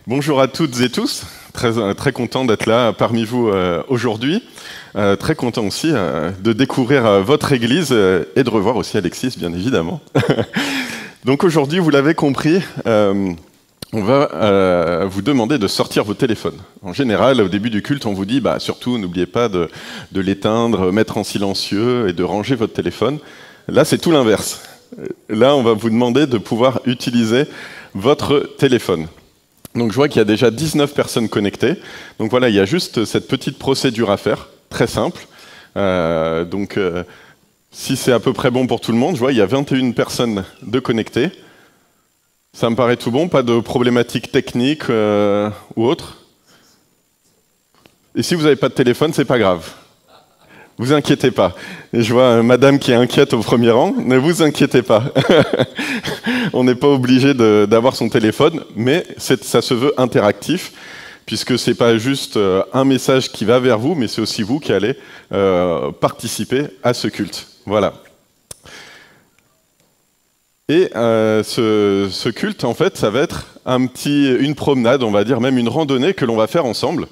Bonjour à toutes et tous, très content d'être là parmi vous aujourd'hui. Très content aussi de découvrir votre église et de revoir aussi Alexis, bien évidemment. Donc aujourd'hui, vous l'avez compris, on va vous demander de sortir vos téléphones. En général, au début du culte, on vous dit surtout n'oubliez pas de l'éteindre, mettre en silencieux et de ranger votre téléphone. Là, c'est tout l'inverse. Là, on va vous demander de pouvoir utiliser votre téléphone. Donc je vois qu'il y a déjà 19 personnes connectées. Donc voilà, il y a juste cette petite procédure à faire, très simple. Si c'est à peu près bon pour tout le monde, je vois il y a 21 personnes de connectées. Ça me paraît tout bon, pas de problématiques techniques ou autres. Et si vous n'avez pas de téléphone, c'est pas grave. Vous inquiétez pas. Et je vois madame qui est inquiète au premier rang. Ne vous inquiétez pas. On n'est pas obligé d'avoir son téléphone, mais ça se veut interactif, puisque c'est pas juste un message qui va vers vous, mais c'est aussi vous qui allez participer à ce culte. Voilà. Et ce culte, en fait, ça va être une promenade, on va dire même une randonnée que l'on va faire ensemble.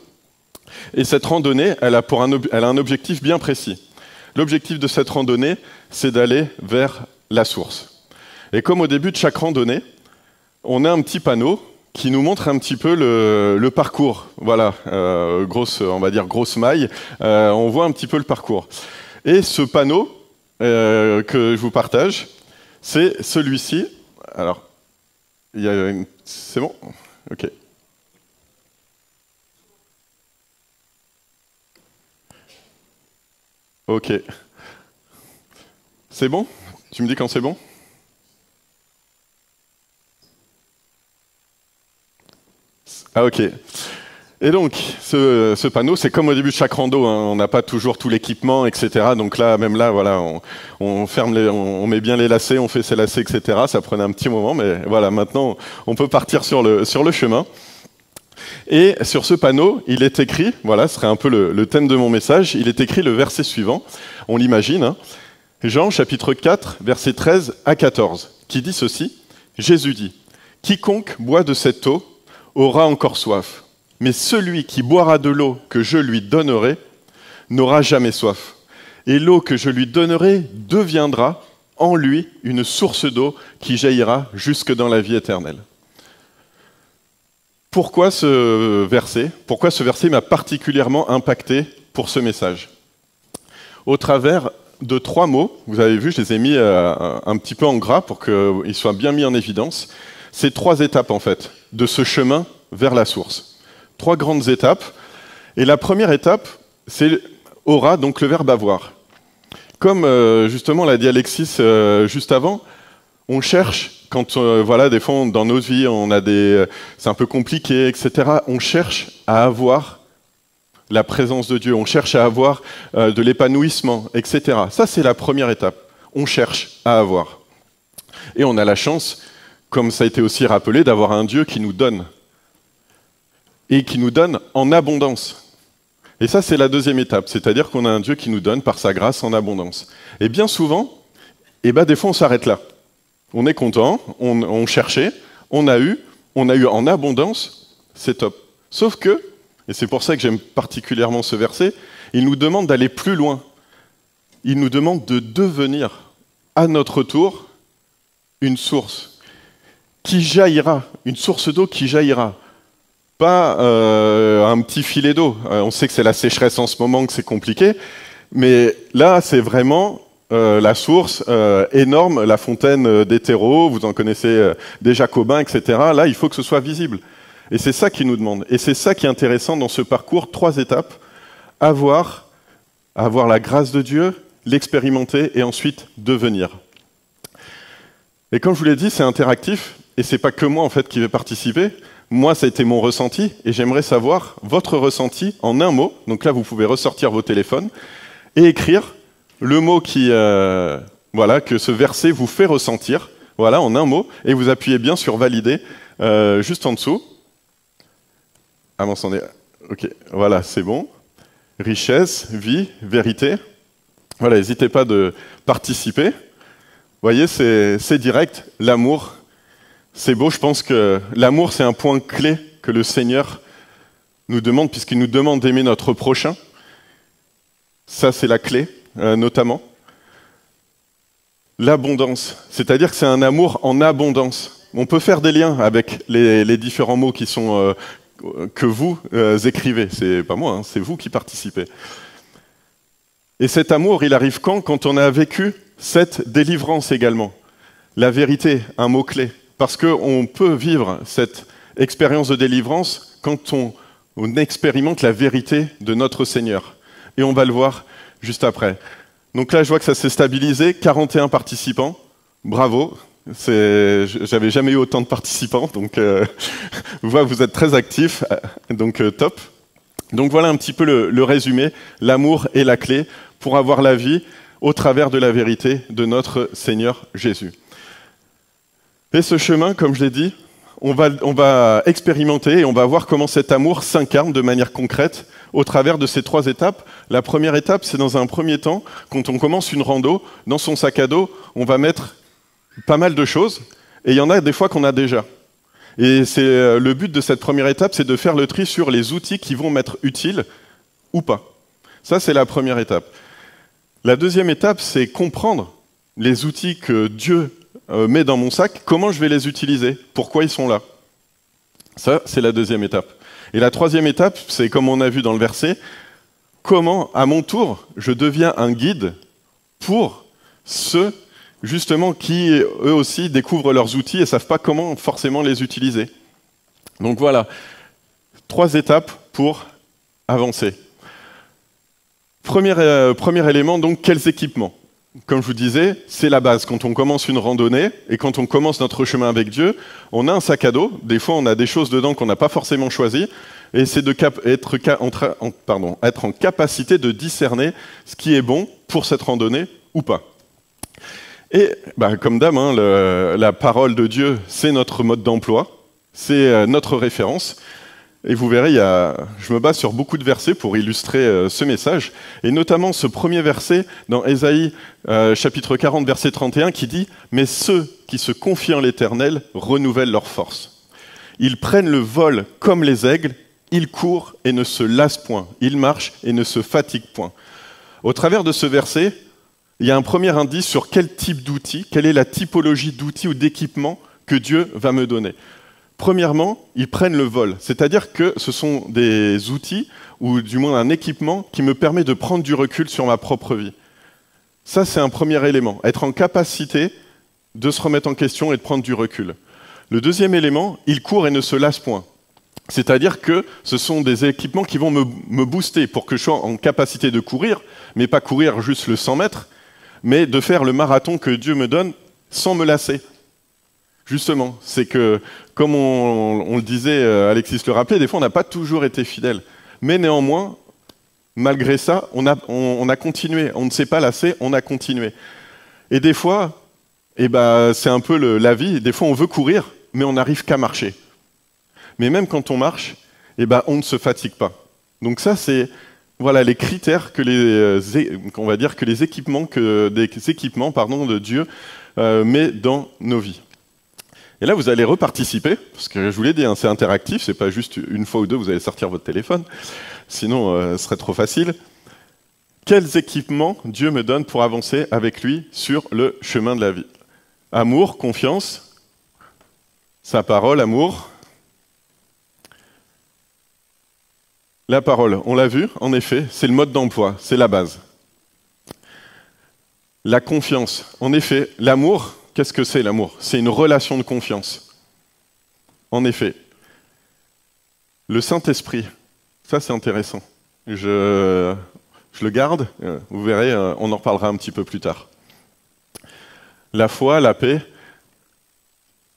Et cette randonnée, elle a un objectif bien précis. L'objectif de cette randonnée, c'est d'aller vers la source. Et comme au début de chaque randonnée, on a un petit panneau qui nous montre un petit peu le parcours. Voilà, on va dire grosse maille, on voit un petit peu le parcours. Et ce panneau que je vous partage, c'est celui-ci. Alors, c'est bon ? Ok. Ok. C'est bon ? Tu me dis quand c'est bon ? Ah ok. Et donc, ce panneau, c'est comme au début de chaque rando, hein, on n'a pas toujours tout l'équipement, etc. Donc là, même là, voilà, on met bien les lacets, on fait ses lacets, etc. Ça prenait un petit moment, mais voilà, maintenant, on peut partir sur le chemin. Et sur ce panneau, il est écrit, voilà, ce serait un peu le thème de mon message, il est écrit le verset suivant, on l'imagine, hein, Jean chapitre 4, versets 13 à 14, qui dit ceci, Jésus dit, « Quiconque boit de cette eau aura encore soif, mais celui qui boira de l'eau que je lui donnerai n'aura jamais soif. Et l'eau que je lui donnerai deviendra en lui une source d'eau qui jaillira jusque dans la vie éternelle. » Pourquoi ce verset m'a particulièrement impacté pour ce message? Au travers de 3 mots, vous avez vu, je les ai mis un petit peu en gras pour qu'ils soient bien mis en évidence. C'est 3 étapes en fait, de ce chemin vers la source. 3 grandes étapes. Et la première étape, c'est aura, donc le verbe avoir. Comme justement l'a dit Alexis juste avant, on cherche, quand des fois dans nos vies, c'est un peu compliqué, etc. On cherche à avoir la présence de Dieu, on cherche à avoir de l'épanouissement, etc. Ça, c'est la première étape. On cherche à avoir. Et on a la chance, comme ça a été aussi rappelé, d'avoir un Dieu qui nous donne. Et qui nous donne en abondance. Et ça, c'est la deuxième étape. C'est-à-dire qu'on a un Dieu qui nous donne par sa grâce en abondance. Et bien souvent, des fois, on s'arrête là. On est content, on cherchait, on a eu en abondance, c'est top. Sauf que, et c'est pour ça que j'aime particulièrement ce verset, il nous demande d'aller plus loin. Il nous demande de devenir, à notre tour, une source qui jaillira, une source d'eau qui jaillira. Pas un petit filet d'eau. On sait que c'est la sécheresse en ce moment, que c'est compliqué, mais là, c'est vraiment la source énorme, la fontaine des terreaux, vous en connaissez des Jacobins, etc. Là, il faut que ce soit visible. Et c'est ça qu'il nous demande. Et c'est ça qui est intéressant dans ce parcours, 3 étapes. Avoir la grâce de Dieu, l'expérimenter et ensuite devenir. Et comme je vous l'ai dit, c'est interactif et c'est pas que moi en fait qui vais participer. Moi, ça a été mon ressenti et j'aimerais savoir votre ressenti en un mot. Donc là, vous pouvez ressortir vos téléphones et écrire le mot que ce verset vous fait ressentir, voilà, en un mot, et vous appuyez bien sur valider juste en dessous. Ah bon, ok, voilà, c'est bon. Richesse, vie, vérité. Voilà, n'hésitez pas de participer. Vous voyez, c'est direct, l'amour. C'est beau, je pense que l'amour, c'est un point clé que que le Seigneur nous demande, puisqu'il nous demande d'aimer notre prochain. Ça, c'est la clé, notamment. L'abondance, c'est-à-dire que c'est un amour en abondance. On peut faire des liens avec les différents mots qui sont, que vous écrivez. C'est pas moi, hein, c'est vous qui participez. Et cet amour, il arrive quand on a vécu cette délivrance également. La vérité, un mot-clé. Parce qu'on peut vivre cette expérience de délivrance quand on expérimente la vérité de notre Seigneur. Et on va le voir juste après. Donc là, je vois que ça s'est stabilisé, 41 participants. Bravo. J'avais jamais eu autant de participants, donc vous êtes très actifs, donc top. Donc voilà un petit peu le résumé, l'amour est la clé pour avoir la vie au travers de la vérité de notre Seigneur Jésus. Et ce chemin, comme je l'ai dit, on va expérimenter et on va voir comment cet amour s'incarne de manière concrète au travers de ces 3 étapes. La première étape, c'est dans un premier temps, quand on commence une rando, dans son sac à dos, on va mettre pas mal de choses, et il y en a des fois qu'on a déjà. Et c'est le but de cette première étape, c'est de faire le tri sur les outils qui vont m'être utiles ou pas. Ça, c'est la première étape. La deuxième étape, c'est comprendre les outils que Dieu met dans mon sac, comment je vais les utiliser, pourquoi ils sont là. Ça, c'est la deuxième étape. Et la troisième étape, c'est comme on a vu dans le verset, comment, à mon tour, je deviens un guide pour ceux, justement, qui, eux aussi, découvrent leurs outils et ne savent pas comment forcément les utiliser. Donc voilà, 3 étapes pour avancer. Premier élément, donc, quels équipements ? Comme je vous disais, c'est la base. Quand on commence une randonnée et quand on commence notre chemin avec Dieu, on a un sac à dos. Des fois, on a des choses dedans qu'on n'a pas forcément choisies. Et c'est être en capacité de discerner ce qui est bon pour cette randonnée ou pas. Et comme d'hab, la parole de Dieu, c'est notre mode d'emploi, c'est notre référence. Et vous verrez, je me base sur beaucoup de versets pour illustrer ce message, et notamment ce premier verset dans Ésaïe chapitre 40, verset 31, qui dit « Mais ceux qui se confient en l'Éternel renouvellent leur force. Ils prennent le vol comme les aigles, ils courent et ne se lassent point, ils marchent et ne se fatiguent point. » Au travers de ce verset, il y a un premier indice sur quel type d'outils, quelle est la typologie d'outils ou d'équipements que Dieu va me donner. Premièrement, ils prennent le vol, c'est-à-dire que ce sont des outils, ou du moins un équipement, qui me permet de prendre du recul sur ma propre vie. Ça, c'est un premier élément, être en capacité de se remettre en question et de prendre du recul. Le deuxième élément, ils courent et ne se lassent point. C'est-à-dire que ce sont des équipements qui vont me booster pour que je sois en capacité de courir, mais pas courir juste le 100 mètres, mais de faire le marathon que Dieu me donne sans me lasser. Justement, c'est que, comme on le disait, Alexis le rappelait, des fois on n'a pas toujours été fidèle. Mais néanmoins, malgré ça, on a continué. On ne s'est pas lassé, on a continué. Et des fois, c'est un peu la vie, des fois on veut courir, mais on n'arrive qu'à marcher. Mais même quand on marche, on ne se fatigue pas. Donc ça, c'est les critères que des équipements de Dieu met dans nos vies. Et là, vous allez reparticiper, parce que je vous l'ai dit, c'est interactif, c'est pas juste une fois ou deux, vous allez sortir votre téléphone, sinon ce serait trop facile. Quels équipements Dieu me donne pour avancer avec lui sur le chemin de la vie ? Amour, confiance, sa parole, amour. La parole, on l'a vu, en effet, c'est le mode d'emploi, c'est la base. La confiance, en effet, l'amour. Qu'est-ce que c'est l'amour ? C'est une relation de confiance. En effet. Le Saint-Esprit, ça c'est intéressant. Je le garde, vous verrez, on en reparlera un petit peu plus tard. La foi, la paix.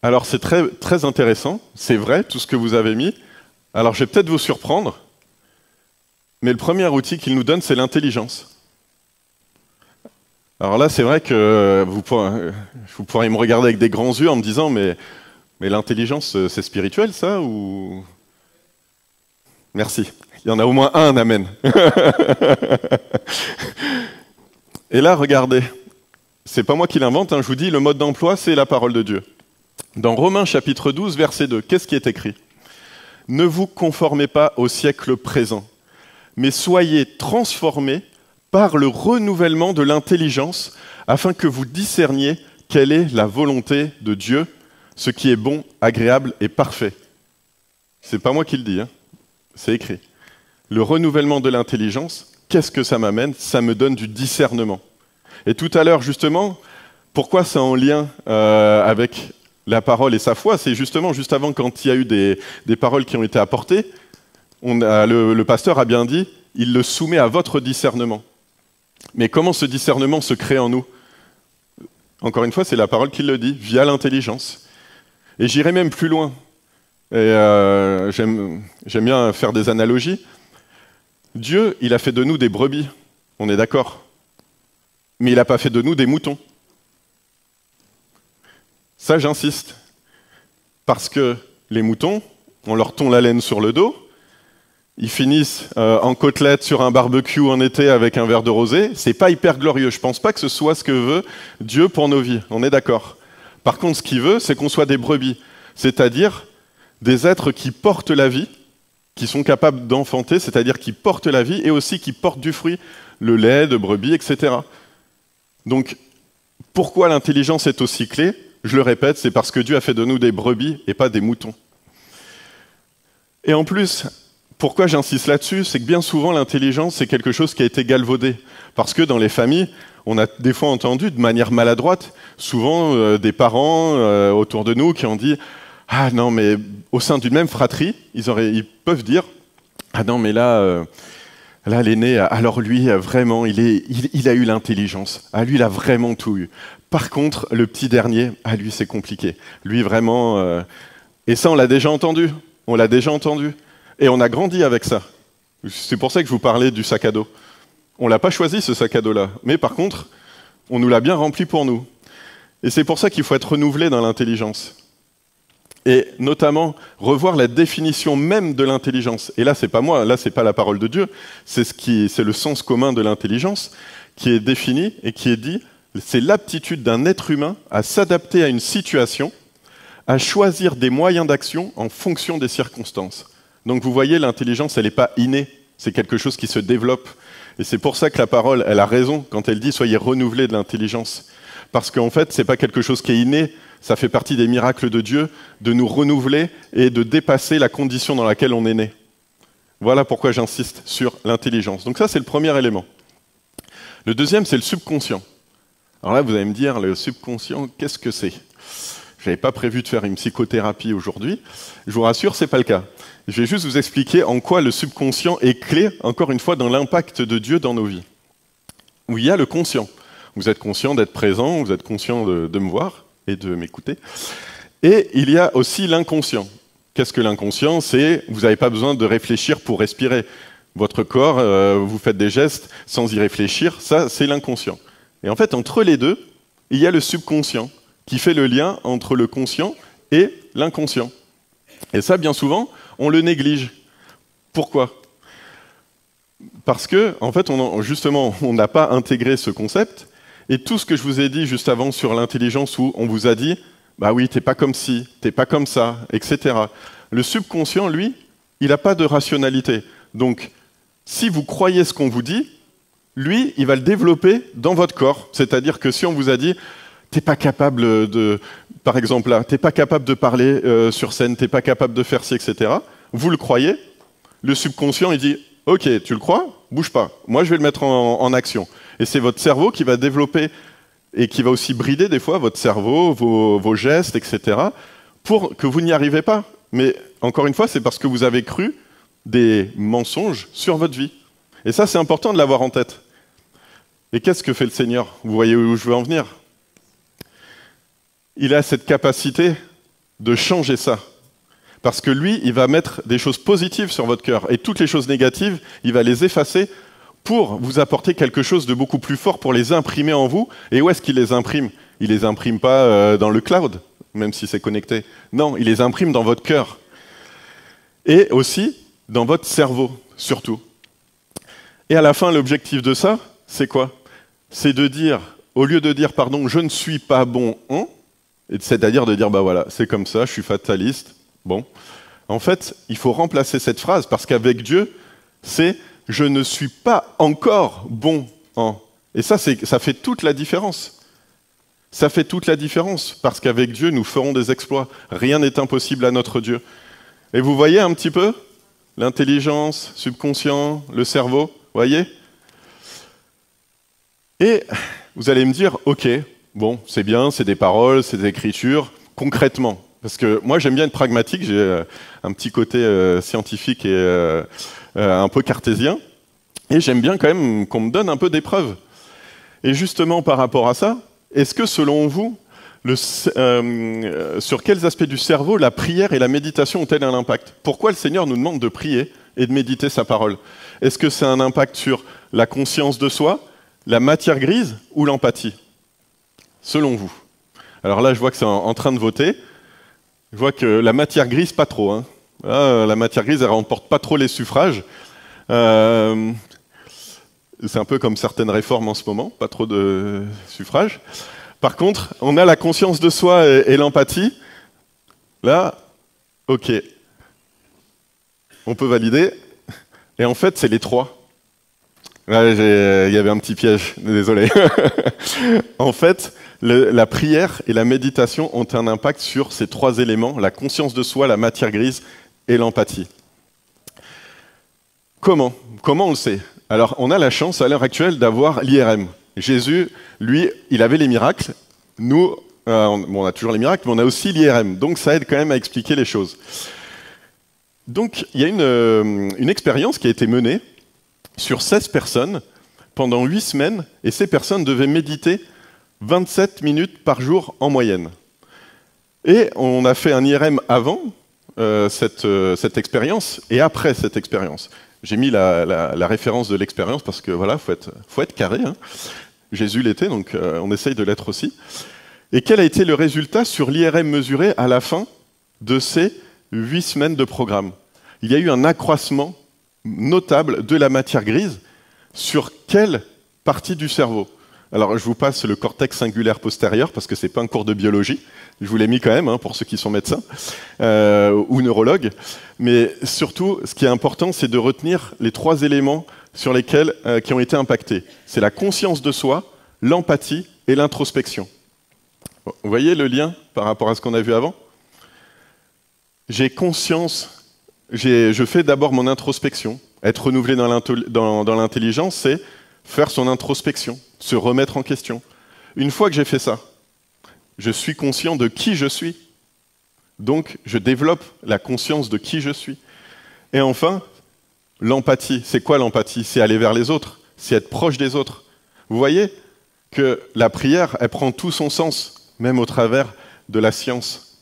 Alors c'est très, très intéressant, c'est vrai, tout ce que vous avez mis. Alors je vais peut-être vous surprendre, mais le premier outil qu'il nous donne, c'est l'intelligence. Alors là, c'est vrai que vous pourriez me regarder avec des grands yeux en me disant mais l'intelligence, c'est spirituel, ça ou... Merci. Il y en a au moins un amen. Et là, regardez. C'est pas moi qui l'invente, je vous dis, le mode d'emploi, c'est la parole de Dieu. Dans Romains chapitre 12, verset 2, qu'est-ce qui est écrit ? ne vous conformez pas au siècle présent, mais soyez transformés par le renouvellement de l'intelligence, afin que vous discerniez quelle est la volonté de Dieu, ce qui est bon, agréable et parfait. C'est pas moi qui le dis, hein. C'est écrit. Le renouvellement de l'intelligence, qu'est-ce que ça m'amène? Ça me donne du discernement. Et tout à l'heure, justement, pourquoi c'est en lien avec la parole et sa foi? C'est justement juste avant, quand il y a eu des paroles qui ont été apportées, le pasteur a bien dit, il le soumet à votre discernement. Mais comment ce discernement se crée en nous? Encore une fois, c'est la parole qui le dit, via l'intelligence. Et j'irai même plus loin. Et j'aime bien faire des analogies. Dieu, il a fait de nous des brebis, on est d'accord. Mais il n'a pas fait de nous des moutons. Ça, j'insiste. Parce que les moutons, on leur tond la laine sur le dos, ils finissent en côtelette sur un barbecue en été avec un verre de rosé. C'est pas hyper glorieux. Je pense pas que ce soit ce que veut Dieu pour nos vies. On est d'accord. Par contre, ce qu'il veut, c'est qu'on soit des brebis. C'est-à-dire des êtres qui portent la vie, qui sont capables d'enfanter, c'est-à-dire qui portent la vie et aussi qui portent du fruit, le lait de brebis, etc. Donc, pourquoi l'intelligence est aussi clé? Je le répète, c'est parce que Dieu a fait de nous des brebis et pas des moutons. Et en plus, pourquoi j'insiste là-dessus? C'est que bien souvent, l'intelligence, c'est quelque chose qui a été galvaudé. Parce que dans les familles, on a des fois entendu de manière maladroite, souvent des parents autour de nous qui ont dit « Ah non, mais au sein d'une même fratrie, ils peuvent dire « Ah non, mais là l'aîné, alors lui, vraiment, il a eu l'intelligence. Ah, lui, il a vraiment tout eu. Par contre, le petit dernier, ah lui, c'est compliqué. Lui, vraiment... Et ça, on l'a déjà entendu. On l'a déjà entendu. Et on a grandi avec ça. C'est pour ça que je vous parlais du sac à dos. On ne l'a pas choisi, ce sac à dos-là. Mais par contre, on nous l'a bien rempli pour nous. Et c'est pour ça qu'il faut être renouvelé dans l'intelligence. Et notamment, revoir la définition même de l'intelligence. Et là, c'est pas moi, là, c'est pas la parole de Dieu, c'est le sens commun de l'intelligence qui est défini et qui est dit, c'est l'aptitude d'un être humain à s'adapter à une situation, à choisir des moyens d'action en fonction des circonstances. Donc vous voyez, l'intelligence, elle n'est pas innée, c'est quelque chose qui se développe. Et c'est pour ça que la parole, elle a raison quand elle dit « soyez renouvelés de l'intelligence ». Parce qu'en fait, ce n'est pas quelque chose qui est inné, ça fait partie des miracles de Dieu, de nous renouveler et de dépasser la condition dans laquelle on est né. Voilà pourquoi j'insiste sur l'intelligence. Donc ça, c'est le premier élément. Le deuxième, c'est le subconscient. Alors là, vous allez me dire, le subconscient, qu'est-ce que c'est? Je n'avais pas prévu de faire une psychothérapie aujourd'hui. Je vous rassure, ce n'est pas le cas. Je vais juste vous expliquer en quoi le subconscient est clé, encore une fois, dans l'impact de Dieu dans nos vies. Où il y a le conscient. Vous êtes conscient d'être présent, vous êtes conscient de me voir et de m'écouter. Et il y a aussi l'inconscient. Qu'est-ce que l'inconscient? C'est, vous n'avez pas besoin de réfléchir pour respirer. Votre corps, vous faites des gestes sans y réfléchir, ça, c'est l'inconscient. Et en fait, entre les deux, il y a le subconscient, qui fait le lien entre le conscient et l'inconscient. Et ça, bien souvent, on le néglige. Pourquoi? Parce que, en fait, justement, on n'a pas intégré ce concept, et tout ce que je vous ai dit juste avant sur l'intelligence, où on vous a dit « bah oui, t'es pas comme ci, t'es pas comme ça, etc. » Le subconscient, lui, il n'a pas de rationalité. Donc, si vous croyez ce qu'on vous dit, lui, il va le développer dans votre corps. C'est-à-dire que si on vous a dit « t'es pas capable de... » Par exemple, là, « t'es pas capable de parler sur scène, t'es pas capable de faire ci, etc. » Vous le croyez, le subconscient, il dit « ok, tu le crois? Bouge pas. Moi, je vais le mettre en action. » Et c'est votre cerveau qui va développer et qui va aussi brider des fois votre cerveau, vos gestes, etc. pour que vous n'y arrivez pas. Mais encore une fois, c'est parce que vous avez cru des mensonges sur votre vie. Et ça, c'est important de l'avoir en tête. Et qu'est-ce que fait le Seigneur? Vous voyez où je veux en venir? Il a cette capacité de changer ça. Parce que lui, il va mettre des choses positives sur votre cœur. Et toutes les choses négatives, il va les effacer pour vous apporter quelque chose de beaucoup plus fort, pour les imprimer en vous. Et où est-ce qu'il les imprime? Il les imprime pas dans le cloud, même si c'est connecté. Non, il les imprime dans votre cœur. Et aussi dans votre cerveau, surtout. Et à la fin, l'objectif de ça, c'est quoi? C'est de dire, au lieu de dire, pardon, je ne suis pas bon en, c'est-à-dire de dire, bah voilà, c'est comme ça, je suis fataliste, bon, En fait, il faut remplacer cette phrase parce qu'avec Dieu, c'est « je ne suis pas encore bon en ». Et ça fait toute la différence. Ça fait toute la différence parce qu'avec Dieu, nous ferons des exploits. Rien n'est impossible à notre Dieu. Et vous voyez un petit peu l'intelligence, subconscient, le cerveau, voyez? Et vous allez me dire, ok, bon, c'est bien, c'est des paroles, c'est des écritures, concrètement. Parce que moi, j'aime bien être pragmatique, j'ai un petit côté scientifique et un peu cartésien. Et j'aime bien quand même qu'on me donne un peu d'épreuves. Et justement, par rapport à ça, est-ce que selon vous, sur quels aspects du cerveau la prière et la méditation ont-elles un impact? Pourquoi le Seigneur nous demande de prier et de méditer sa parole? Est-ce que c'est un impact sur la conscience de soi, la matière grise ou l'empathie? Selon vous. Alors là, je vois que c'est en train de voter. Je vois que la matière grise, pas trop. Hein. Là, la matière grise, elle remporte pas trop les suffrages. C'est un peu comme certaines réformes en ce moment, pas trop de suffrages. Par contre, on a la conscience de soi et l'empathie. Là, ok. On peut valider. Et en fait, c'est les trois. Là, il y avait un petit piège, désolé. En fait, la prière et la méditation ont un impact sur ces trois éléments, la conscience de soi, la matière grise et l'empathie. Comment on le sait? Alors, on a la chance à l'heure actuelle d'avoir l'IRM. Jésus, lui, il avait les miracles. Nous, on a toujours les miracles, mais on a aussi l'IRM. Donc, ça aide quand même à expliquer les choses. Donc, il y a une expérience qui a été menée sur 16 personnes pendant 8 semaines, et ces personnes devaient méditer 27 minutes par jour en moyenne. Et on a fait un IRM avant cette expérience et après cette expérience. J'ai mis la référence de l'expérience parce que voilà, faut être carré. Hein. Jésus l'était, donc on essaye de l'être aussi. Et quel a été le résultat sur l'IRM mesuré à la fin de ces 8 semaines de programme? Il y a eu un accroissement notable de la matière grise sur quelle partie du cerveau? Alors, je vous passe le cortex singulaire postérieur parce que c'est pas un cours de biologie. Je vous l'ai mis quand même hein, pour ceux qui sont médecins ou neurologues. Mais surtout, ce qui est important, c'est de retenir les trois éléments sur lesquels qui ont été impactés. C'est la conscience de soi, l'empathie et l'introspection. Bon, vous voyez le lien par rapport à ce qu'on a vu avant? J'ai conscience, je fais d'abord mon introspection. Être renouvelé dans l'intelligence, c'est faire son introspection, se remettre en question. Une fois que j'ai fait ça, je suis conscient de qui je suis. Donc, je développe la conscience de qui je suis. Et enfin, l'empathie. C'est quoi l'empathie? C'est aller vers les autres, c'est être proche des autres. Vous voyez que la prière, elle prend tout son sens, même au travers de la science.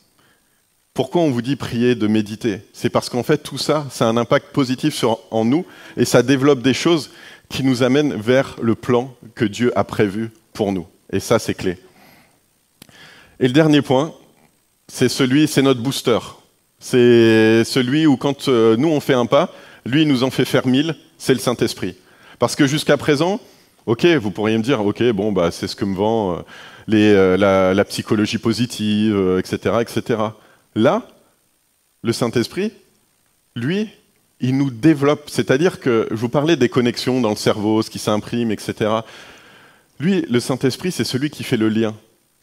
Pourquoi on vous dit prier, de méditer? C'est parce qu'en fait, tout ça, ça a un impact positif en nous et ça développe des choses qui nous amènent vers le plan que Dieu a prévu pour nous. Et ça, c'est clé. Et le dernier point, c'est notre booster. C'est celui où quand nous, on fait un pas, lui, il nous en fait faire 1000, c'est le Saint-Esprit. Parce que jusqu'à présent, ok, vous pourriez me dire, ok, bon, bah, c'est ce que me vend la psychologie positive, etc., etc. Là, le Saint-Esprit, lui, il nous développe. C'est-à-dire que, je vous parlais des connexions dans le cerveau, ce qui s'imprime, etc. Lui, le Saint-Esprit, c'est celui qui fait le lien.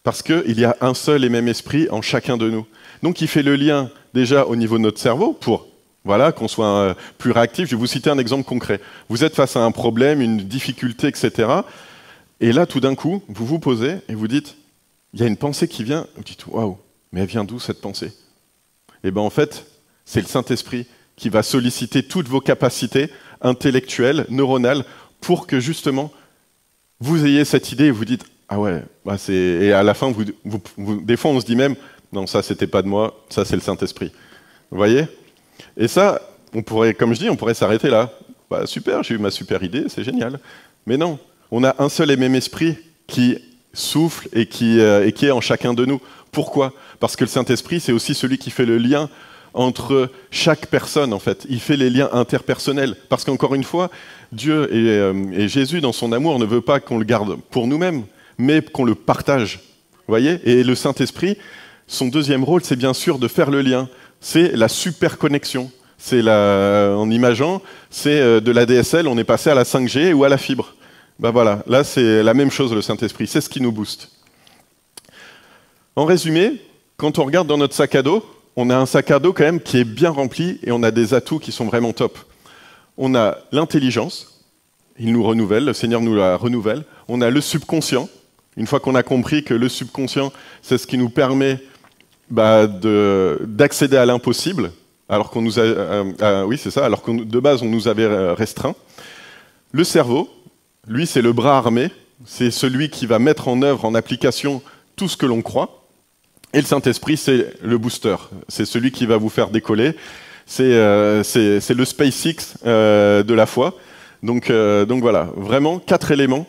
Parce qu'il y a un seul et même esprit en chacun de nous. Donc il fait le lien déjà au niveau de notre cerveau pour voilà, qu'on soit plus réactif. Je vais vous citer un exemple concret. Vous êtes face à un problème, une difficulté, etc. Et là, tout d'un coup, vous vous posez et vous dites, il y a une pensée qui vient. Vous dites, waouh, mais elle vient d'où cette pensée? Eh bien en fait, c'est le Saint-Esprit qui va solliciter toutes vos capacités intellectuelles, neuronales, pour que justement, vous ayez cette idée et vous dites, ah ouais, bah et à la fin, des fois, on se dit même, non, ça, c'était pas de moi, ça, c'est le Saint-Esprit. Vous voyez? Et ça, on pourrait, comme je dis, on pourrait s'arrêter là. Bah, super, j'ai eu ma super idée, c'est génial. Mais non, on a un seul et même esprit qui souffle et qui est en chacun de nous. Pourquoi? Parce que le Saint-Esprit, c'est aussi celui qui fait le lien entre chaque personne, en fait. Il fait les liens interpersonnels. Parce qu'encore une fois, Dieu et Jésus, dans son amour, ne veut pas qu'on le garde pour nous-mêmes, mais qu'on le partage. Vous voyez? Et le Saint-Esprit, son deuxième rôle, c'est bien sûr de faire le lien c'est la superconnexion. En imageant, c'est de la DSL, on est passé à la 5G ou à la fibre. Ben voilà, là c'est la même chose le Saint-Esprit, c'est ce qui nous booste. En résumé, quand on regarde dans notre sac à dos, on a un sac à dos quand même qui est bien rempli et on a des atouts qui sont vraiment top. On a l'intelligence, il nous renouvelle, le Seigneur nous la renouvelle. On a le subconscient, une fois qu'on a compris que le subconscient, c'est ce qui nous permet d'accéder à l'impossible, alors qu'on nous a, oui c'est ça, alors que de base on nous avait restreint. Le cerveau, lui c'est le bras armé, c'est celui qui va mettre en œuvre, en application tout ce que l'on croit. Et le Saint-Esprit, c'est le booster, c'est celui qui va vous faire décoller. C'est le SpaceX de la foi. Donc voilà, vraiment 4 éléments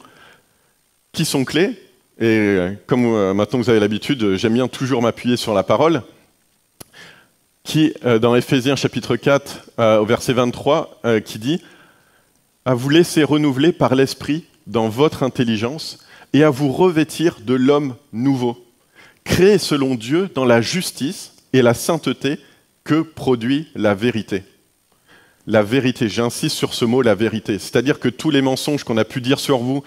qui sont clés. Et comme maintenant vous avez l'habitude, j'aime bien toujours m'appuyer sur la parole, qui, dans Éphésiens chapitre 4, au verset 23, qui dit « À vous laisser renouveler par l'Esprit dans votre intelligence et à vous revêtir de l'homme nouveau, créé selon Dieu dans la justice et la sainteté que produit la vérité. » La vérité, j'insiste sur ce mot, la vérité. C'est-à-dire que tous les mensonges qu'on a pu dire sur vous,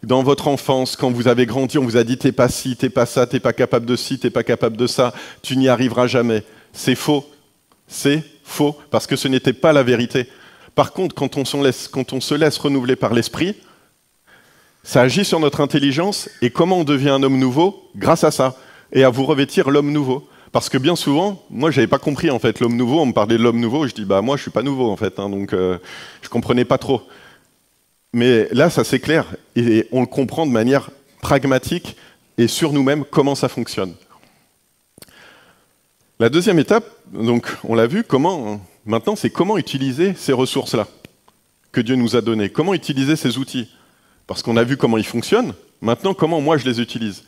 dans votre enfance, quand vous avez grandi, on vous a dit « t'es pas ci, t'es pas ça, t'es pas capable de ci, t'es pas capable de ça, tu n'y arriveras jamais ». C'est faux. C'est faux, parce que ce n'était pas la vérité. Par contre, quand on se laisse renouveler par l'Esprit, ça agit sur notre intelligence, et comment on devient un homme nouveau? Grâce à ça, et à vous revêtir l'homme nouveau. Parce que bien souvent, moi j'avais pas compris en fait l'homme nouveau, on me parlait de l'homme nouveau, je dis bah moi je suis pas nouveau en fait, donc je comprenais pas trop. Mais là ça c'est clair, et on le comprend de manière pragmatique et sur nous-mêmes comment ça fonctionne. La deuxième étape, donc on l'a vu, maintenant c'est comment utiliser ces ressources-là que Dieu nous a données, comment utiliser ces outils. Parce qu'on a vu comment ils fonctionnent, maintenant comment moi je les utilise.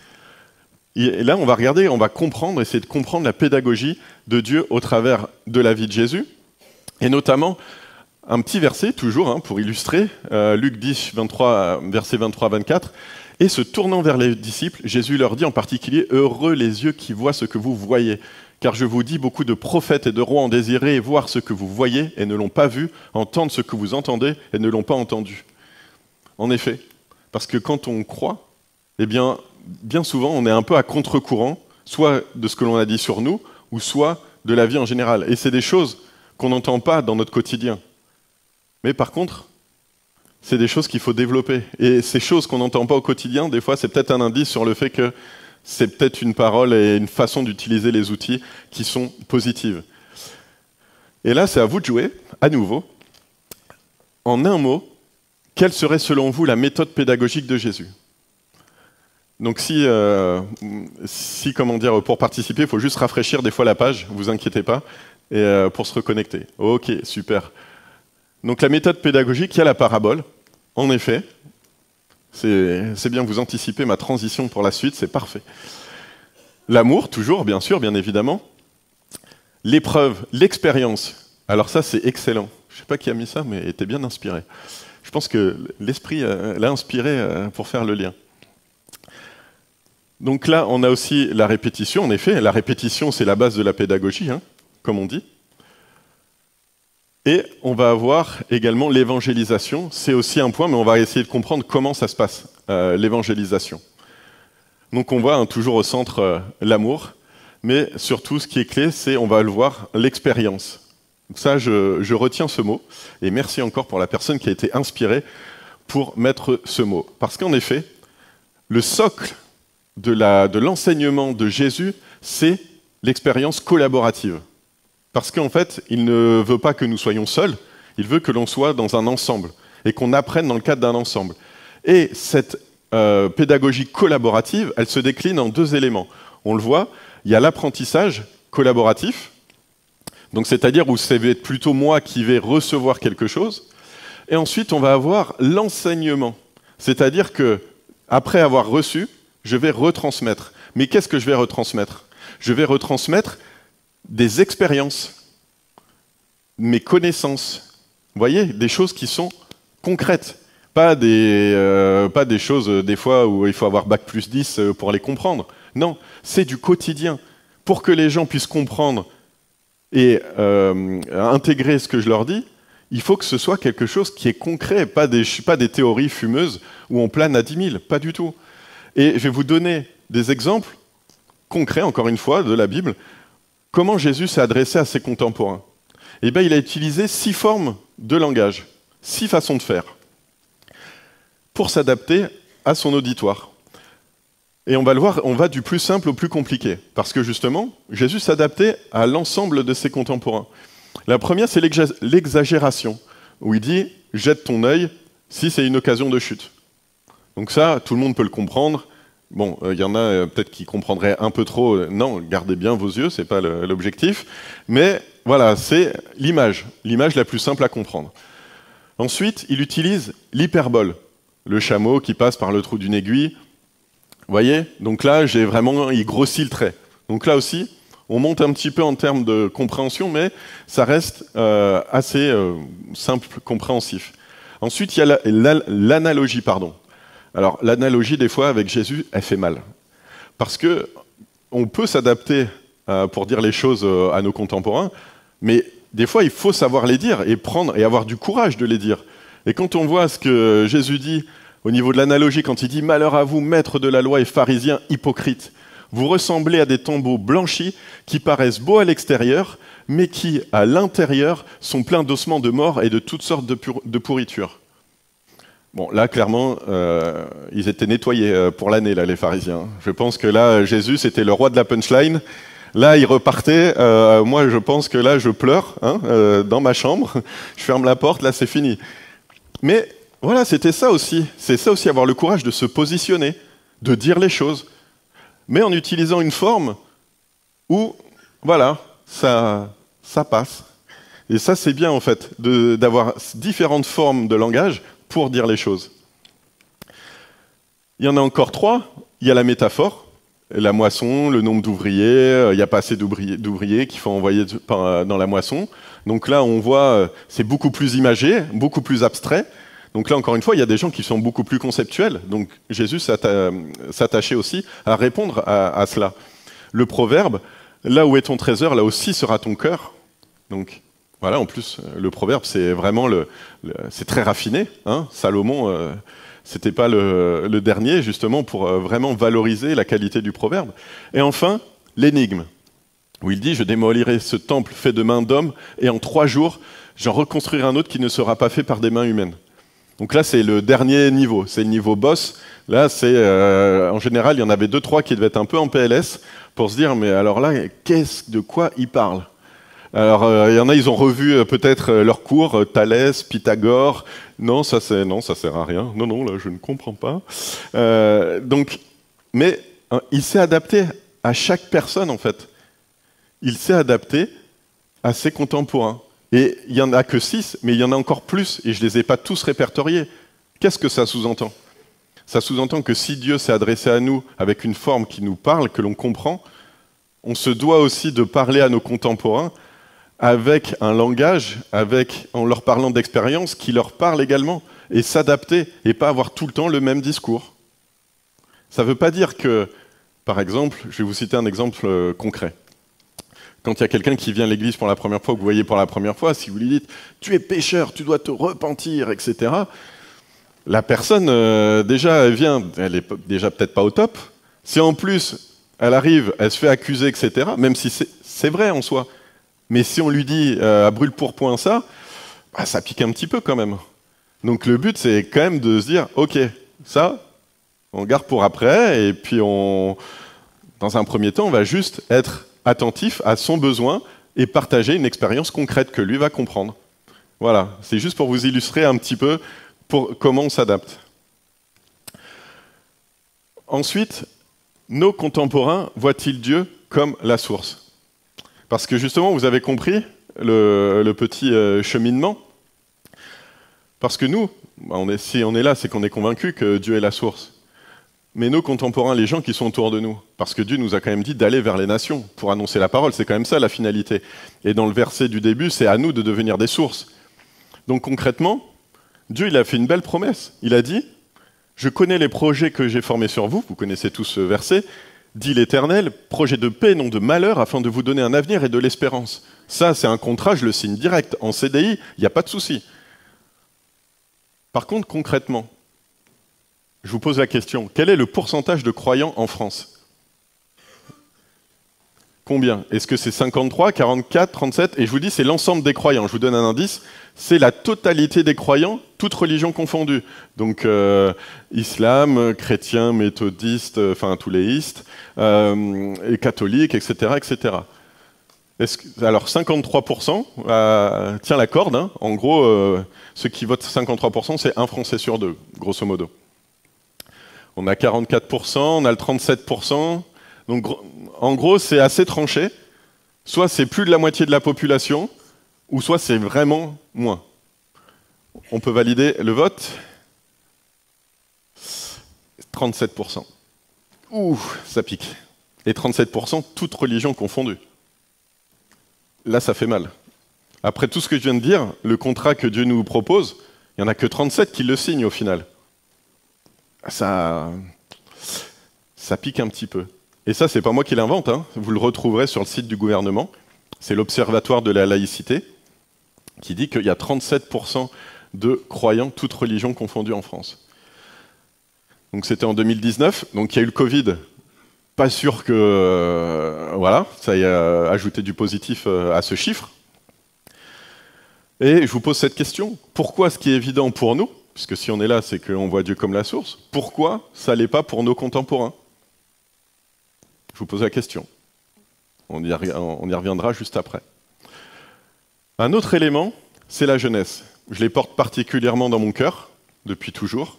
Et là, on va regarder, on va comprendre, essayer de comprendre la pédagogie de Dieu au travers de la vie de Jésus. Et notamment, un petit verset, toujours, pour illustrer, Luc 10, 23, verset 23-24. « Et se tournant vers les disciples, Jésus leur dit en particulier, « Heureux les yeux qui voient ce que vous voyez. Car je vous dis, beaucoup de prophètes et de rois ont désiré voir ce que vous voyez et ne l'ont pas vu, entendre ce que vous entendez et ne l'ont pas entendu. » En effet, parce que quand on croit, eh bien souvent, on est un peu à contre-courant, soit de ce que l'on a dit sur nous, ou soit de la vie en général. Et c'est des choses qu'on n'entend pas dans notre quotidien. Mais par contre, c'est des choses qu'il faut développer. Et ces choses qu'on n'entend pas au quotidien, des fois, c'est peut-être un indice sur le fait que c'est peut-être une parole et une façon d'utiliser les outils qui sont positives. Et là, c'est à vous de jouer, à nouveau. En un mot, quelle serait selon vous la méthode pédagogique de Jésus ? Donc comment dire, pour participer, il faut juste rafraîchir des fois la page, vous inquiétez pas, et pour se reconnecter. Ok, super. Donc la méthode pédagogique, il y a la parabole. En effet, c'est bien, vous anticipez ma transition pour la suite, c'est parfait. L'amour, toujours, bien sûr, bien évidemment. L'épreuve, l'expérience. Alors ça, c'est excellent. Je ne sais pas qui a mis ça, mais il était bien inspiré. Je pense que l'esprit l'a inspiré pour faire le lien. Donc là, on a aussi la répétition. En effet, la répétition, c'est la base de la pédagogie, comme on dit. Et on va avoir également l'évangélisation. C'est aussi un point, mais on va essayer de comprendre comment ça se passe, l'évangélisation. Donc on voit toujours au centre l'amour, mais surtout ce qui est clé, c'est, on va le voir, l'expérience. Ça, je retiens ce mot, et merci encore pour la personne qui a été inspirée pour mettre ce mot. Parce qu'en effet, le socle de l'enseignement de Jésus, c'est l'expérience collaborative. Parce qu'en fait, il ne veut pas que nous soyons seuls, il veut que l'on soit dans un ensemble, et qu'on apprenne dans le cadre d'un ensemble. Et cette pédagogie collaborative, elle se décline en 2 éléments. On le voit, il y a l'apprentissage collaboratif, donc c'est-à-dire où ça va être plutôt moi qui vais recevoir quelque chose, et ensuite on va avoir l'enseignement, c'est-à-dire que après avoir reçu, je vais retransmettre. Mais qu'est-ce que je vais retransmettre ? Je vais retransmettre des expériences, mes connaissances. Vous voyez, des choses qui sont concrètes. Pas des choses, des fois, où il faut avoir bac plus 10 pour les comprendre. Non, c'est du quotidien. Pour que les gens puissent comprendre et intégrer ce que je leur dis, il faut que ce soit quelque chose qui est concret, pas des théories fumeuses où on plane à 10 000, pas du tout. Et je vais vous donner des exemples concrets, encore une fois, de la Bible, comment Jésus s'est adressé à ses contemporains. Eh bien, il a utilisé 6 formes de langage, 6 façons de faire, pour s'adapter à son auditoire. Et on va le voir, on va du plus simple au plus compliqué, parce que justement, Jésus s'adaptait à l'ensemble de ses contemporains. La première, c'est l'exagération, où il dit « jette ton œil si c'est une occasion de chute ». Donc ça, tout le monde peut le comprendre. Bon, il y en a peut-être qui comprendraient un peu trop. Non, gardez bien vos yeux, c'est pas l'objectif. Mais voilà, c'est l'image la plus simple à comprendre. Ensuite, il utilise l'hyperbole, le chameau qui passe par le trou d'une aiguille. Vous voyez? Donc là, il grossit le trait. Donc là aussi, on monte un petit peu en termes de compréhension, mais ça reste assez simple, compréhensif. Ensuite, il y a l'analogie, Alors, l'analogie, des fois, avec Jésus, elle fait mal. Parce que on peut s'adapter pour dire les choses à nos contemporains, mais des fois, il faut savoir les dire et avoir du courage de les dire. Et quand on voit ce que Jésus dit au niveau de l'analogie, quand il dit « Malheur à vous, maîtres de la loi et pharisiens hypocrites, vous ressemblez à des tombeaux blanchis qui paraissent beaux à l'extérieur, mais qui, à l'intérieur, sont pleins d'ossements de mort et de toutes sortes de pourritures. » Bon, là, clairement, ils étaient nettoyés pour l'année, là, les pharisiens. Je pense que là, Jésus, c'était le roi de la punchline. Là, il repartait. Moi, je pense que là, je pleure dans ma chambre. Je ferme la porte. Là, c'est fini. Mais voilà, c'était ça aussi. C'est ça aussi, avoir le courage de se positionner, de dire les choses, mais en utilisant une forme où, voilà, ça passe. Et ça, c'est bien, en fait, d'avoir différentes formes de langage pour dire les choses. Il y en a encore 3. Il y a la métaphore, la moisson, le nombre d'ouvriers, il n'y a pas assez d'ouvriers qu'il faut envoyer dans la moisson. Donc là, on voit, c'est beaucoup plus imagé, beaucoup plus abstrait. Donc là, encore une fois, il y a des gens qui sont beaucoup plus conceptuels. Donc Jésus s'attachait aussi à répondre à cela. Le proverbe, là où est ton trésor, là aussi sera ton cœur. Donc voilà, en plus, le proverbe, c'est vraiment c'est très raffiné. Hein. Salomon, c'était pas le dernier, justement, pour vraiment valoriser la qualité du proverbe. Et enfin, l'énigme, où il dit « Je démolirai ce temple fait de mains d'hommes, et en 3 jours, j'en reconstruirai un autre qui ne sera pas fait par des mains humaines. » Donc là, c'est le dernier niveau, c'est le niveau boss. Là, c'est en général, il y en avait 2-3 qui devaient être un peu en PLS pour se dire, mais alors là, de quoi il parle? Alors, il y en a, ils ont revu peut-être leurs cours, Thalès, Pythagore. Non, ça sert à rien. Non, là, je ne comprends pas. Mais il s'est adapté à chaque personne, en fait. Il s'est adapté à ses contemporains. Et il n'y en a que 6, mais il y en a encore plus, et je ne les ai pas tous répertoriés. Qu'est-ce que ça sous-entend? Ça sous-entend que si Dieu s'est adressé à nous avec une forme qui nous parle, que l'on comprend, on se doit aussi de parler à nos contemporains avec un langage, en leur parlant d'expérience qui leur parle également, et s'adapter, et pas avoir tout le temps le même discours. Ça ne veut pas dire que, par exemple, je vais vous citer un exemple concret. Quand il y a quelqu'un qui vient à l'église pour la première fois, que vous voyez pour la première fois, si vous lui dites « tu es pécheur, tu dois te repentir », etc., la personne, déjà, elle est déjà peut-être pas au top. Si en plus, elle arrive, elle se fait accuser, etc., même si c'est vrai en soi, mais si on lui dit à brûle-pourpoint ça, bah, ça pique un petit peu quand même. Donc le but, c'est quand même de se dire « ok, ça, on garde pour après, et puis dans un premier temps, on va juste être attentif à son besoin et partager une expérience concrète que lui va comprendre. » Voilà, c'est juste pour vous illustrer un petit peu comment on s'adapte. Ensuite, nos contemporains voient-ils Dieu comme la source? Parce que justement, vous avez compris le petit cheminement. Parce que nous, si on est là, c'est qu'on est convaincu que Dieu est la source. Mais nos contemporains, les gens qui sont autour de nous, parce que Dieu nous a quand même dit d'aller vers les nations pour annoncer la parole, c'est quand même ça la finalité. Et dans le verset du début, c'est à nous de devenir des sources. Donc concrètement, Dieu il a fait une belle promesse. Il a dit « Je connais les projets que j'ai formés sur vous », vous connaissez tous ce verset, dit l'Éternel, projet de paix, non de malheur, afin de vous donner un avenir et de l'espérance. Ça, c'est un contrat, je le signe direct. En CDI, il n'y a pas de souci. Par contre, concrètement, je vous pose la question, quel est le pourcentage de croyants en France? Combien? Est-ce que c'est 53, 44, 37? Et je vous dis, c'est l'ensemble des croyants. Je vous donne un indice, c'est la totalité des croyants, toutes religions confondues. Donc, islam, chrétien, méthodiste, enfin tous les istes, et catholiques, etc., etc. Alors 53%, tient la corde, hein. En gros, ceux qui votent 53%, c'est un Français sur deux, grosso modo. On a 44%, on a le 37%, donc en gros c'est assez tranché, soit c'est plus de la moitié de la population, ou soit c'est vraiment moins. On peut valider le vote. 37%. Ouh, ça pique. Et 37%, toutes religions confondues. Là, ça fait mal. Après tout ce que je viens de dire, le contrat que Dieu nous propose, il n'y en a que 37 qui le signent au final. Ça pique un petit peu. Et ça, c'est pas moi qui l'invente, hein. Vous le retrouverez sur le site du gouvernement. C'est l'Observatoire de la laïcité qui dit qu'il y a 37% de croyants, toutes religions confondues en France. Donc c'était en 2019, donc il y a eu le Covid. Pas sûr que voilà, ça ait ajouté du positif à ce chiffre. Et je vous pose cette question, pourquoi ce qui est évident pour nous, puisque si on est là, c'est qu'on voit Dieu comme la source, pourquoi ça l'est pas pour nos contemporains? Je vous pose la question. On y reviendra juste après. Un autre élément, c'est la jeunesse. Je les porte particulièrement dans mon cœur, depuis toujours.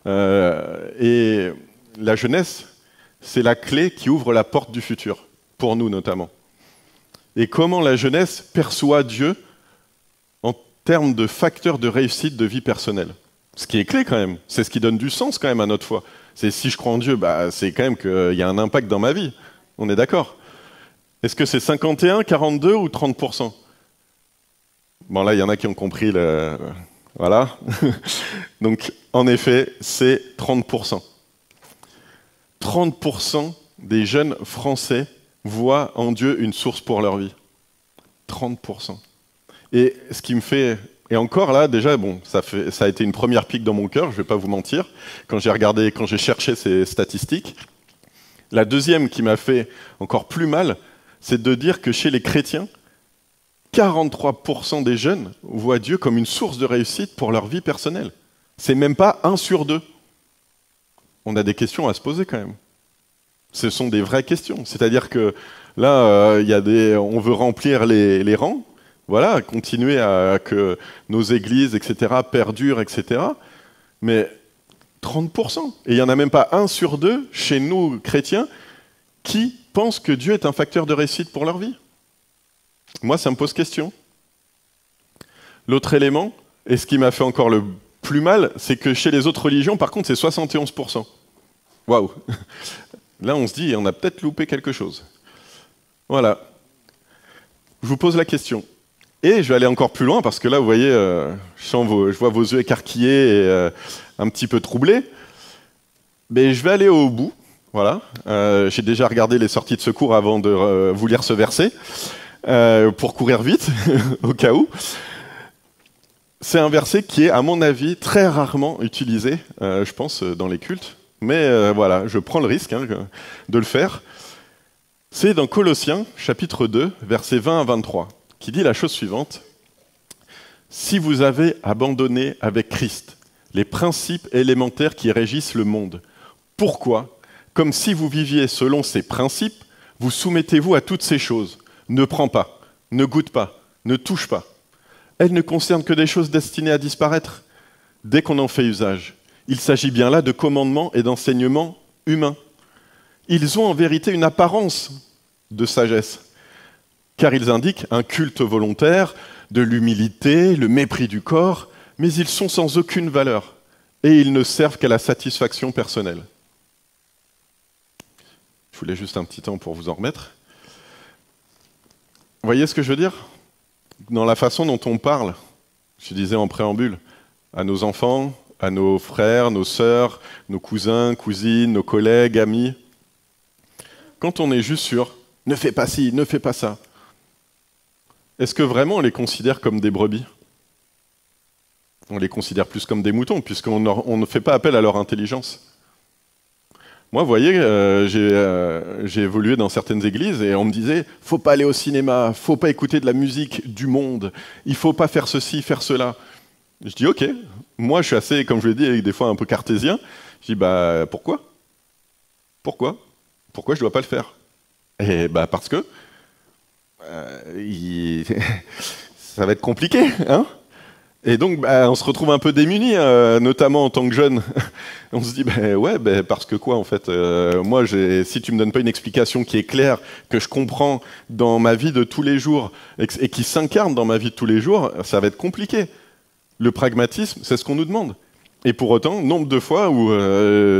Et la jeunesse, c'est la clé qui ouvre la porte du futur, pour nous notamment. Et comment la jeunesse perçoit Dieu en termes de facteurs de réussite de vie personnelle. Ce qui est clé quand même, c'est ce qui donne du sens quand même à notre foi. C'est si je crois en Dieu, c'est quand même qu'il y a un impact dans ma vie. On est d'accord? Est-ce que c'est 51, 42 ou 30%? Bon là, il y en a qui ont compris le... Voilà. Donc, en effet, c'est 30%. 30% des jeunes Français voient en Dieu une source pour leur vie. 30%. Et ce qui me fait... Et encore là, déjà, bon, ça a été une première pique dans mon cœur, je ne vais pas vous mentir, quand j'ai cherché ces statistiques. La deuxième qui m'a fait encore plus mal, c'est de dire que chez les chrétiens, 43% des jeunes voient Dieu comme une source de réussite pour leur vie personnelle. C'est même pas 1 sur 2. On a des questions à se poser quand même. Ce sont des vraies questions. C'est-à-dire que là, on veut remplir les rangs, voilà, continuer à que nos églises, etc., perdurent, etc. Mais 30%. Et il n'y en a même pas 1 sur 2 chez nous, chrétiens, qui pensent que Dieu est un facteur de réussite pour leur vie. Moi, ça me pose question. L'autre élément, et ce qui m'a fait encore le plus mal, c'est que chez les autres religions, par contre, c'est 71%. Waouh! Là, on se dit, on a peut-être loupé quelque chose. Voilà. Je vous pose la question. Et je vais aller encore plus loin, parce que là, vous voyez, je vois vos yeux écarquillés et un petit peu troublés. Mais je vais aller au bout. Voilà. J'ai déjà regardé les sorties de secours avant de vous lire ce verset, pour courir vite, au cas où. C'est un verset qui est, à mon avis, très rarement utilisé, je pense, dans les cultes. Mais voilà, je prends le risque de le faire. C'est dans Colossiens, chapitre 2, versets 20 à 23, qui dit la chose suivante. « Si vous avez abandonné avec Christ les principes élémentaires qui régissent le monde, pourquoi, comme si vous viviez selon ces principes, vous soumettez-vous à toutes ces choses? Ne prends pas, ne goûte pas, ne touche pas. Elles ne concernent que des choses destinées à disparaître dès qu'on en fait usage. Il s'agit bien là de commandements et d'enseignements humains. Ils ont en vérité une apparence de sagesse, car ils indiquent un culte volontaire, de l'humilité, le mépris du corps, mais ils sont sans aucune valeur et ils ne servent qu'à la satisfaction personnelle. » Je voulais juste un petit temps pour vous en remettre. Vous voyez ce que je veux dire? Dans la façon dont on parle, je disais en préambule, à nos enfants, à nos frères, nos sœurs, nos cousins, cousines, nos collègues, amis. quand on est juste sur « ne fais pas ci, ne fais pas ça », est-ce que vraiment on les considère comme des brebis? On les considère plus comme des moutons, puisqu'on ne fait pas appel à leur intelligence. Moi, vous voyez, j'ai évolué dans certaines églises et on me disait « faut pas aller au cinéma, faut pas écouter de la musique du monde, il faut pas faire ceci, faire cela ». Je dis « ok ». Moi, je suis assez, comme je l'ai dit, des fois un peu cartésien. Je dis « bah pourquoi ? Pourquoi ? Pourquoi je dois pas le faire ?» Et bah parce que ça va être compliqué, hein ? Et donc, on se retrouve un peu démunis, notamment en tant que jeune. On se dit, parce que quoi, en fait moi, si tu me donnes pas une explication qui est claire, que je comprends dans ma vie de tous les jours, et qui s'incarne dans ma vie de tous les jours, ça va être compliqué. Le pragmatisme, c'est ce qu'on nous demande. Et pour autant, nombre de fois où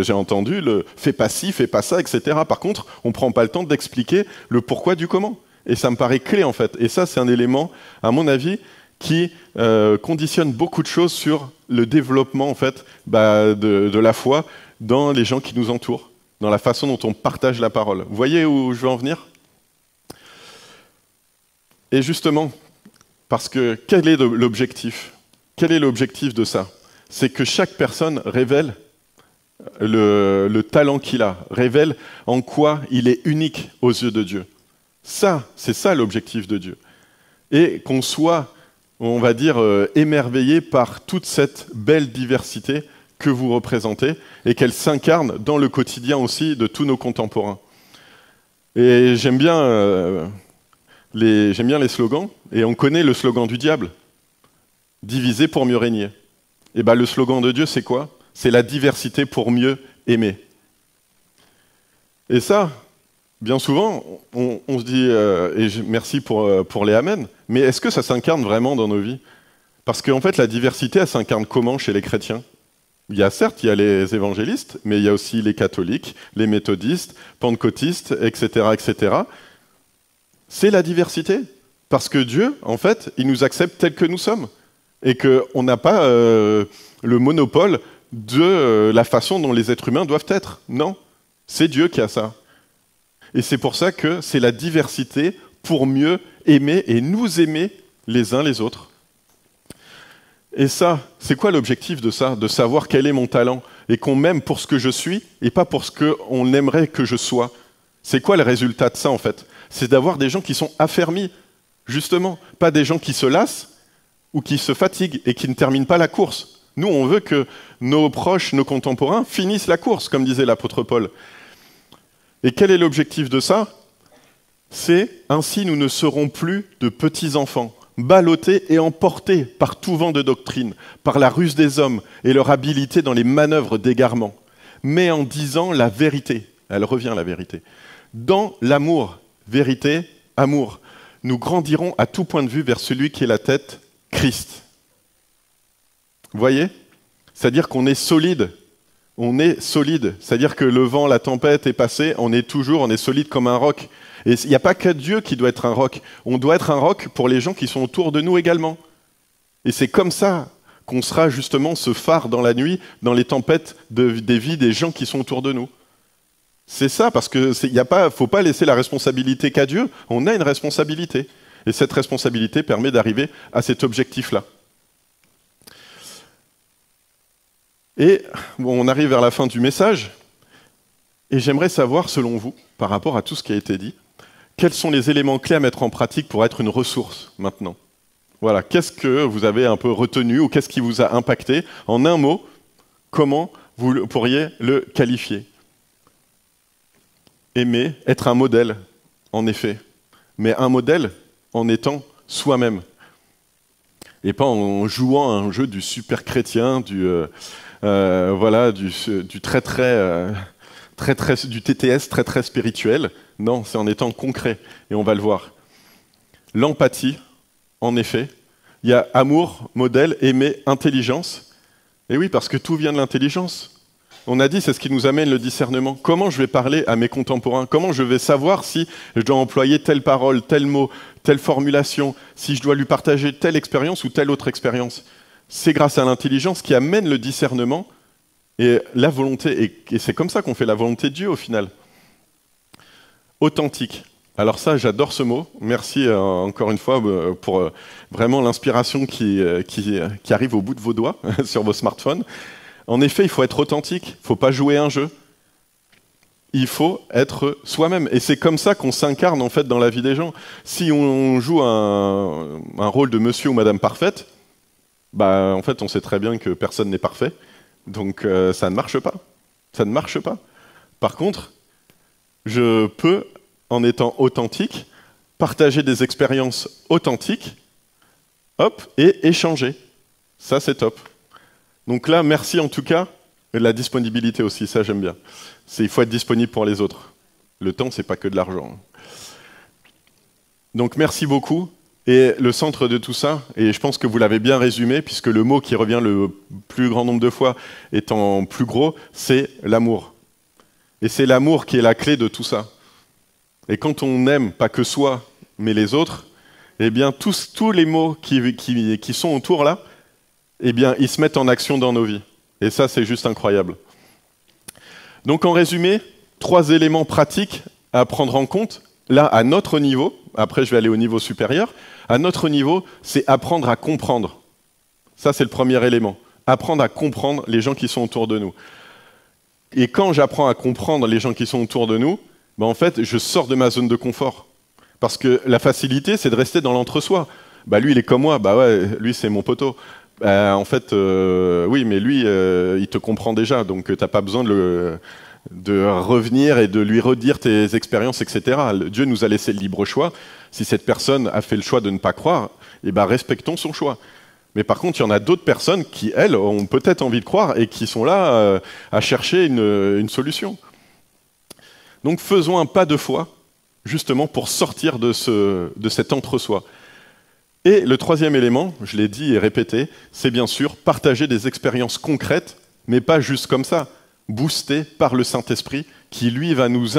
j'ai entendu le « fais pas ci, fais pas ça », etc. Par contre, on prend pas le temps d'expliquer le pourquoi du comment. Et ça me paraît clé, en fait. Et ça, c'est un élément, à mon avis, qui conditionne beaucoup de choses sur le développement en fait, de la foi dans les gens qui nous entourent, dans la façon dont on partage la parole. Vous voyez où je veux en venir? Et justement, parce que quel est l'objectif? Quel est l'objectif de ça? C'est que chaque personne révèle le talent qu'il a, révèle en quoi il est unique aux yeux de Dieu. Ça, c'est ça l'objectif de Dieu. Et qu'on soit on va dire, émerveillé par toute cette belle diversité que vous représentez et qu'elle s'incarne dans le quotidien aussi de tous nos contemporains. Et j'aime bien les slogans, et on connaît le slogan du diable, « Diviser pour mieux régner ». Et le slogan de Dieu, c'est quoi? C'est la diversité pour mieux aimer. Et ça, bien souvent, on se dit, et merci pour les amens, mais est-ce que ça s'incarne vraiment dans nos vies? Parce qu'en fait, la diversité, elle s'incarne comment chez les chrétiens? Certes, il y a les évangélistes, mais il y a aussi les catholiques, les méthodistes, pentecôtistes, etc., etc. C'est la diversité. Parce que Dieu, en fait, il nous accepte tels que nous sommes. Et qu'on n'a pas le monopole de la façon dont les êtres humains doivent être. Non, c'est Dieu qui a ça. Et c'est pour ça que c'est la diversité pour mieux aimer et nous aimer les uns les autres. Et ça, c'est quoi l'objectif de ça? De savoir quel est mon talent et qu'on m'aime pour ce que je suis et pas pour ce qu'on aimerait que je sois. C'est quoi le résultat de ça en fait? C'est d'avoir des gens qui sont affermis, justement, pas des gens qui se lassent ou qui se fatiguent et qui ne terminent pas la course. Nous, on veut que nos proches, nos contemporains finissent la course, comme disait l'apôtre Paul. Et quel est l'objectif de ça? C'est ainsi nous ne serons plus de petits enfants, ballottés et emportés par tout vent de doctrine, par la ruse des hommes et leur habileté dans les manœuvres d'égarement, mais en disant la vérité. Elle revient la vérité. Dans l'amour, vérité, amour, nous grandirons à tout point de vue vers celui qui est la tête, Christ. Vous voyez? C'est-à-dire qu'on est solide. On est solide. C'est-à-dire que le vent, la tempête est passée, on est solide comme un roc. Et il n'y a pas que Dieu qui doit être un roc. On doit être un roc pour les gens qui sont autour de nous également. Et c'est comme ça qu'on sera justement ce phare dans la nuit, dans les tempêtes des vies des gens qui sont autour de nous. C'est ça, parce qu'il ne faut pas laisser la responsabilité qu'à Dieu. On a une responsabilité. Et cette responsabilité permet d'arriver à cet objectif-là. Et on arrive vers la fin du message. Et j'aimerais savoir, selon vous, par rapport à tout ce qui a été dit, quels sont les éléments clés à mettre en pratique pour être une ressource maintenant? Voilà, qu'est-ce que vous avez un peu retenu ou qu'est-ce qui vous a impacté? En un mot, comment vous pourriez le qualifier? Aimer, être un modèle, en effet, mais un modèle en étant soi-même. Et pas en jouant à un jeu du super chrétien, du TTS très spirituel. Non, c'est en étant concret, et on va le voir. L'empathie, en effet. Il y a amour, modèle, aimer, intelligence. Et oui, parce que tout vient de l'intelligence. On a dit, c'est ce qui nous amène le discernement. Comment je vais parler à mes contemporains? Comment je vais savoir si je dois employer telle parole, tel mot, telle formulation, si je dois lui partager telle expérience ou telle autre expérience? C'est grâce à l'intelligence qui amène le discernement et la volonté. Et c'est comme ça qu'on fait la volonté de Dieu au final. Authentique. Alors ça, j'adore ce mot. Merci encore une fois pour vraiment l'inspiration qui arrive au bout de vos doigts sur vos smartphones. En effet, il faut être authentique. Il ne faut pas jouer un jeu. Il faut être soi-même. Et c'est comme ça qu'on s'incarne en fait dans la vie des gens. Si on joue un rôle de monsieur ou madame parfaite, bah, en fait, on sait très bien que personne n'est parfait. Donc ça ne marche pas. Ça ne marche pas. Par contre, je peux, en étant authentique, partager des expériences authentiques, hop, et échanger. Ça, c'est top. Donc là, merci en tout cas. Et la disponibilité aussi, ça j'aime bien. Il faut être disponible pour les autres. Le temps, c'est pas que de l'argent. Donc merci beaucoup. Et le centre de tout ça, et je pense que vous l'avez bien résumé, puisque le mot qui revient le plus grand nombre de fois étant plus gros, c'est l'amour. Et c'est l'amour qui est la clé de tout ça. Et quand on n'aime pas que soi, mais les autres, eh bien tous les mots qui sont autour là, eh bien ils se mettent en action dans nos vies. Et ça, c'est juste incroyable. Donc en résumé, 3 éléments pratiques à prendre en compte, là, à notre niveau. Après, je vais aller au niveau supérieur. À notre niveau, c'est apprendre à comprendre. Ça, c'est le premier élément. Apprendre à comprendre les gens qui sont autour de nous. Et quand j'apprends à comprendre les gens qui sont autour de nous, ben en fait, je sors de ma zone de confort. Parce que la facilité, c'est de rester dans l'entre-soi. Bah, lui, il est comme moi. Bah ouais, lui, c'est mon poteau. En fait, oui, mais lui, il te comprend déjà. Donc, tu n'as pas besoin de revenir et de lui redire tes expériences, etc. Dieu nous a laissé le libre choix. Si cette personne a fait le choix de ne pas croire, eh ben, respectons son choix. Mais par contre, il y en a d'autres personnes qui, elles, ont peut-être envie de croire et qui sont là à chercher une solution. Donc faisons un pas de foi, justement, pour sortir de cet entre-soi. Et le troisième élément, je l'ai dit et répété, c'est bien sûr partager des expériences concrètes, mais pas juste comme ça, boosté par le Saint-Esprit, qui lui va nous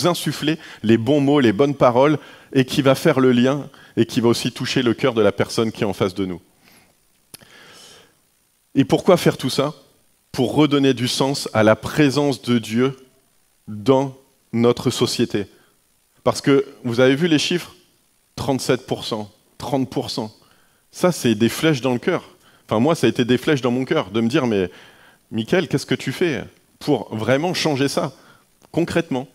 insuffler les bons mots, les bonnes paroles, et qui va faire le lien, et qui va aussi toucher le cœur de la personne qui est en face de nous. Et pourquoi faire tout ça? Pour redonner du sens à la présence de Dieu dans notre société. Parce que, vous avez vu les chiffres? 37%, 30%. Ça, c'est des flèches dans le cœur. Enfin, moi, ça a été des flèches dans mon cœur, de me dire, mais Mickaël, qu'est-ce que tu fais pour vraiment changer ça, concrètement?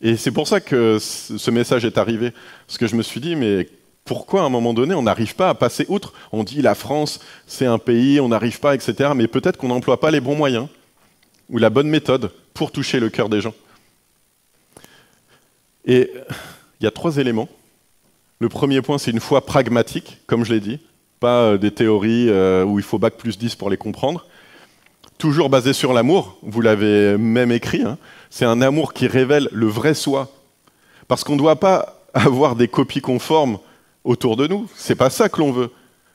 Et c'est pour ça que ce message est arrivé. Parce que je me suis dit, mais pourquoi à un moment donné, on n'arrive pas à passer outre? On dit, la France, c'est un pays, on n'arrive pas, etc. Mais peut-être qu'on n'emploie pas les bons moyens ou la bonne méthode pour toucher le cœur des gens. Et il y a 3 éléments. Le premier point, c'est une foi pragmatique, comme je l'ai dit. Pas des théories où il faut bac+10 pour les comprendre. Toujours basé sur l'amour, vous l'avez même écrit, hein. C'est un amour qui révèle le vrai soi. Parce qu'on ne doit pas avoir des copies conformes autour de nous. C'est pas ça que l'on veut.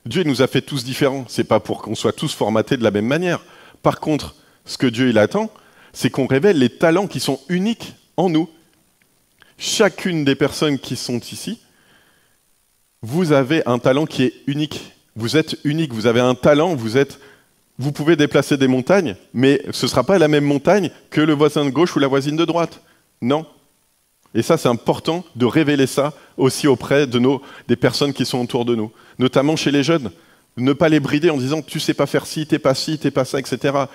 Dieu nous a fait tous différents. C'est pas pour qu'on soit tous formatés de la même manière. Par contre, ce que Dieu il attend, c'est qu'on révèle les talents qui sont uniques en nous. Chacune des personnes qui sont ici, vous avez un talent qui est unique. Vous êtes unique, vous avez un talent, vous pouvez déplacer des montagnes, mais ce ne sera pas la même montagne que le voisin de gauche ou la voisine de droite. Non. Et ça, c'est important de révéler ça aussi auprès des personnes qui sont autour de nous, notamment chez les jeunes. Ne pas les brider en disant « tu sais pas faire ci, t'es pas ça, etc. »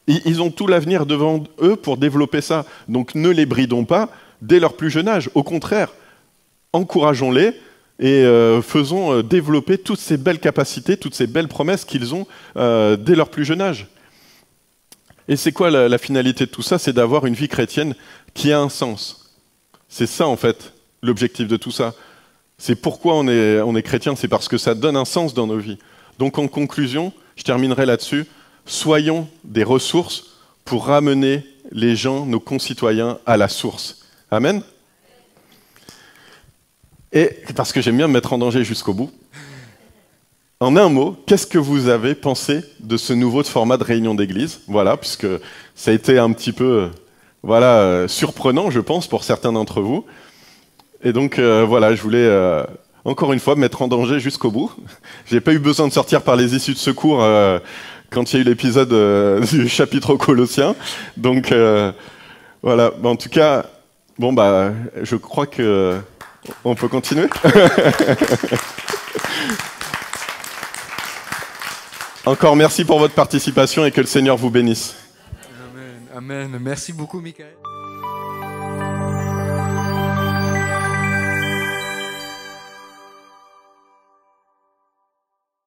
Ils ont tout l'avenir devant eux pour développer ça. Donc ne les bridons pas dès leur plus jeune âge. Au contraire, encourageons-les et faisons développer toutes ces belles capacités, toutes ces belles promesses qu'ils ont dès leur plus jeune âge. Et c'est quoi la finalité de tout ça? C'est d'avoir une vie chrétienne qui a un sens. C'est ça, en fait, l'objectif de tout ça. C'est pourquoi on est chrétien, c'est parce que ça donne un sens dans nos vies. Donc en conclusion, je terminerai là-dessus, soyons des ressources pour ramener les gens, nos concitoyens, à la source. Amen. Et parce que j'aime bien me mettre en danger jusqu'au bout, en un mot, qu'est-ce que vous avez pensé de ce nouveau format de réunion d'église? Voilà, puisque ça a été un petit peu surprenant, je pense, pour certains d'entre vous. Et donc, voilà, je voulais encore une fois me mettre en danger jusqu'au bout. J'ai pas eu besoin de sortir par les issues de secours quand il y a eu l'épisode du chapitre aux Colossiens. Donc, voilà, en tout cas, Bon, bah, je crois que on peut continuer. Encore merci pour votre participation et que le Seigneur vous bénisse. Amen. Amen. Merci beaucoup, Michael.